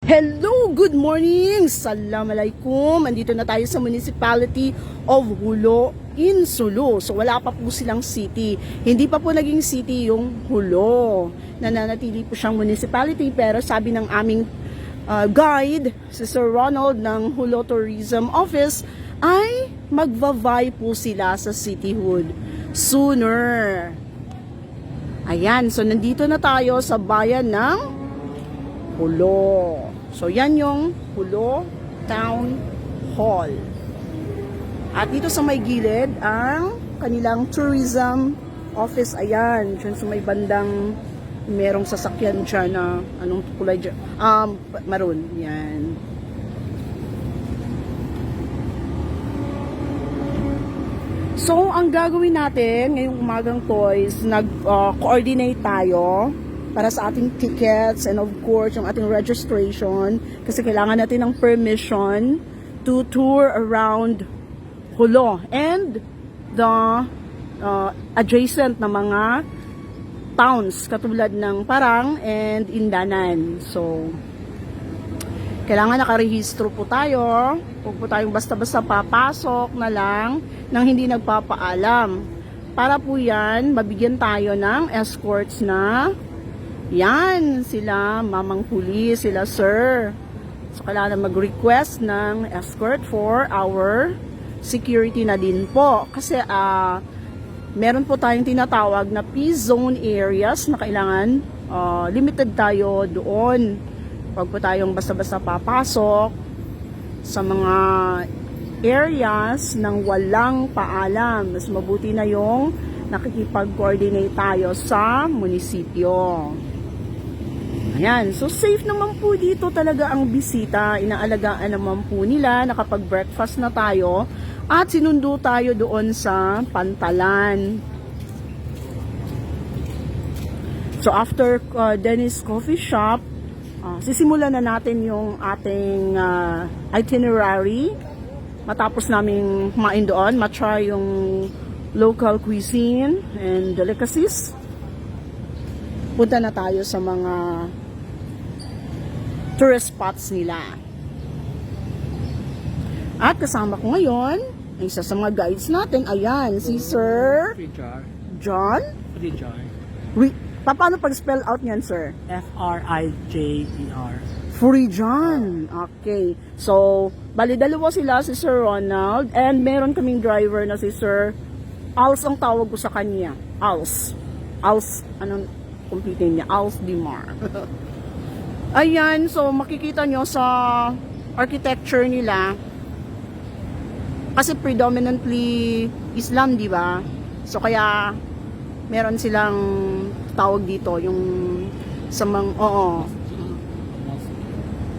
Hello, good morning! Assalamualaikum! Andito na tayo sa Municipality of Hulo in Sulu. So wala pa po silang city. Hindi pa po naging city yung Hulo. Nananatili po siyang municipality pero sabi ng aming guide, si Sir Ronald ng Hulo Tourism Office, ay magvavay po sila sa cityhood sooner. Ayan, so nandito na tayo sa bayan ng Hulo. So, yan yung Hulo Town Hall. At dito sa may gilid, ang kanilang tourism office. Ayan, dyan sa may bandang merong sasakyan dyan na, anong kulay dyan? Maroon. Yan. So, ang gagawin natin ngayong umagang to is nag-coordinate tayo para sa ating tickets and of course yung ating registration kasi kailangan natin ng permission to tour around Hulo and the adjacent na mga towns katulad ng Parang and Indanan. So, kailangan nakarehistro po tayo. Huwag po tayong basta-basta papasok na lang nang hindi nagpapaalam. Para po yan, mabigyan tayo ng escorts na yan, sila mamang pulis, sila sir. So, kailangan mag-request ng escort for our security na din po. Kasi, meron po tayong tinatawag na P-zone areas na kailangan limited tayo doon. Huwag po tayong basta-basta papasok sa mga areas ng walang paalam. Mas mabuti na yung nakikipag-coordinate tayo sa munisipyo. Ayan, so safe naman po dito talaga ang bisita. Inaalagaan naman po nila, nakapag-breakfast na tayo at sinundo tayo doon sa Pantalan. So after Dennis Coffee Shop, sisimulan na natin yung ating itinerary. Matapos namin kumain doon, matry yung local cuisine and delicacies. Punta na tayo sa mga tourist spots nila. At kasama ko ngayon, isa sa mga guides natin, ayan, si Sir John. Paano pag-spell out niyan, sir? Frijer. Free John. Okay. So, bali dalawa sila, si Sir Ronald, and meron kaming driver na si Sir Als ang tawag ko sa kanya. Als, anong kumpitin niya? Als Dimar. Ayan, so makikita nyo sa architecture nila, kasi predominantly Islam, di ba? So kaya meron silang tawag dito, yung sa mga,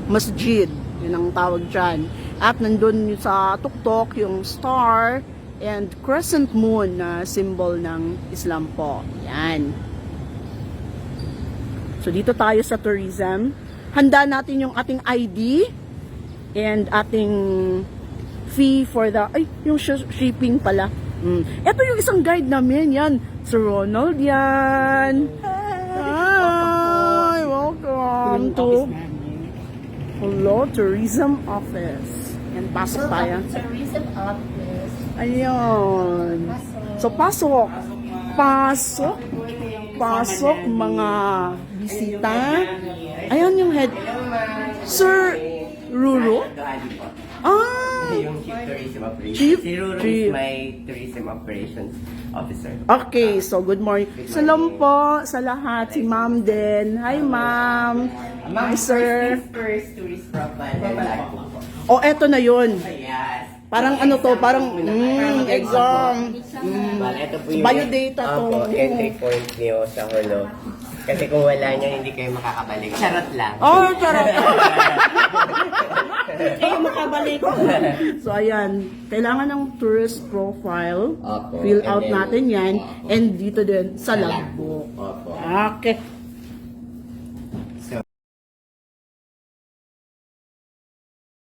masjid, yun ang tawag dyan. At nandun sa tuktok, yung star and crescent moon na symbol ng Islam po. Yan. So dito tayo sa tourism. Handa natin yung ating ID and ating fee for the, yung shipping pala. Ito yung isang guide namin, yan. Sir Ronald, yan. Hi! Welcome to Hulo Tourism Office. Yan, pasok tayo. Tourism Office. Ayun. So, pasok. Pasok mga bisita. Ayan yung head. Sir Ruro? Yung Chief Tourism Operations. Chief? Si Ruru is my Tourism Operations Officer. Okay, so good morning. Salam po sa lahat. Si Ma'am din. Hi, Ma'am. Hi, Sir. First tourist profile. O, eto na yun. Yes. Parang ano to, parang exam. Ito po yung Biodata to. entry point niyo sa Hulo. Kasi kung wala niyo, hindi kayo makakabalik. Charot lang. Oh, charot. Kayo makabalik. So, ayan. Kailangan ng tourist profile. Opo. Fill And out then, natin yan. opo. And dito din, sa logbook. Opo. Okay.